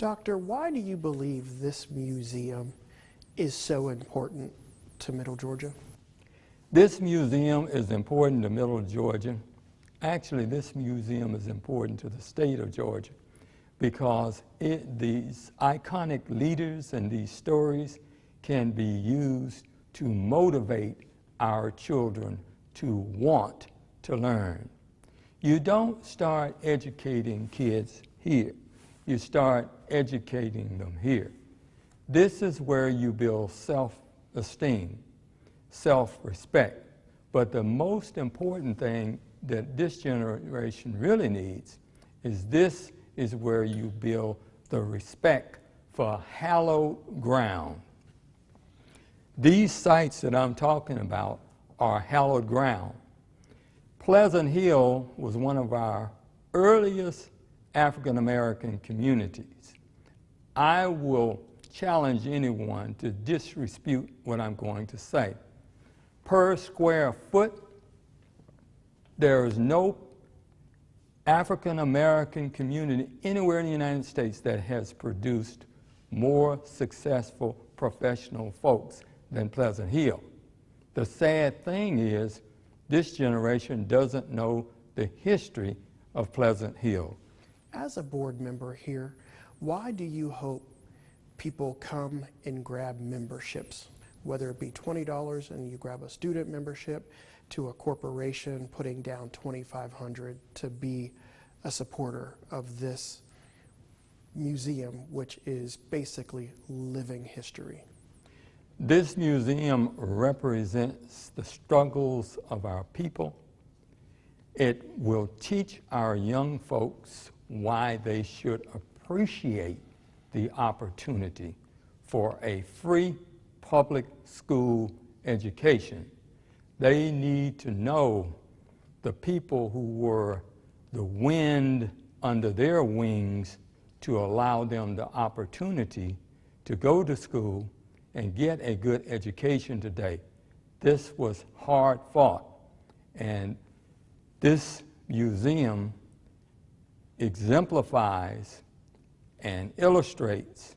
Doctor, why do you believe this museum is so important to Middle Georgia? This museum is important to Middle Georgia. Actually, this museum is important to the state of Georgia because these iconic leaders and these stories can be used to motivate our children to want to learn. You don't start educating kids here. You start educating them here. This is where you build self-esteem, self-respect. But the most important thing that this generation really needs is this is where you build the respect for hallowed ground. These sites that I'm talking about are hallowed ground. Pleasant Hill was one of our earliest African American communities. I will challenge anyone to disrespute what I'm going to say. Per square foot, there is no African American community anywhere in the United States that has produced more successful professional folks than Pleasant Hill. The sad thing is this generation doesn't know the history of Pleasant Hill. As a board member here, why do you hope people come and grab memberships, whether it be $20 and you grab a student membership, to a corporation putting down $2,500 to be a supporter of this museum, which is basically living history? This museum represents the struggles of our people. It will teach our young folks why they should appreciate the opportunity for a free public school education. They need to know the people who were the wind under their wings to allow them the opportunity to go to school and get a good education today. This was hard fought, and this museum exemplifies and illustrates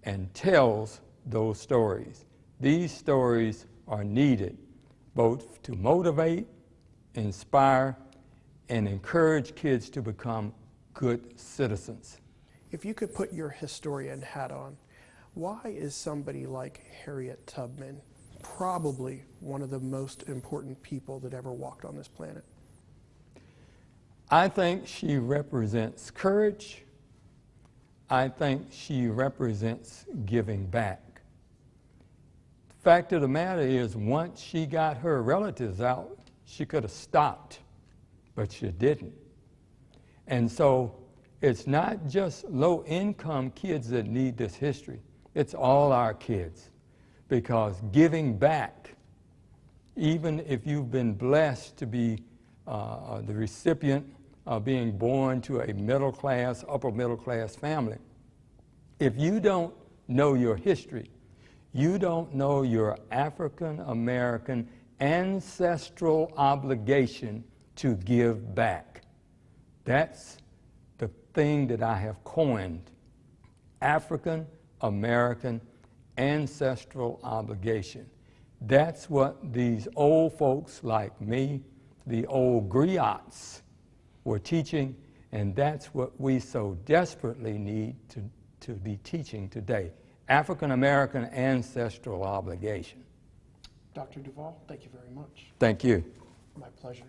and tells those stories. These stories are needed both to motivate, inspire, and encourage kids to become good citizens. If you could put your historian hat on, why is somebody like Harriet Tubman probably one of the most important people that ever walked on this planet? I think she represents courage. I think she represents giving back. The fact of the matter is, once she got her relatives out, she could have stopped, but she didn't. And so it's not just low-income kids that need this history. It's all our kids, because giving back, even if you've been blessed to be the recipient of being born to a middle-class, upper-middle-class family, if you don't know your history, you don't know your African-American ancestral obligation to give back. That's the thing that I have coined, African-American ancestral obligation. That's what these old folks like me, the old griots, were teaching, and that's what we so desperately need to be teaching today. African-American ancestral obligation. Dr. Duval, thank you very much. Thank you. My pleasure.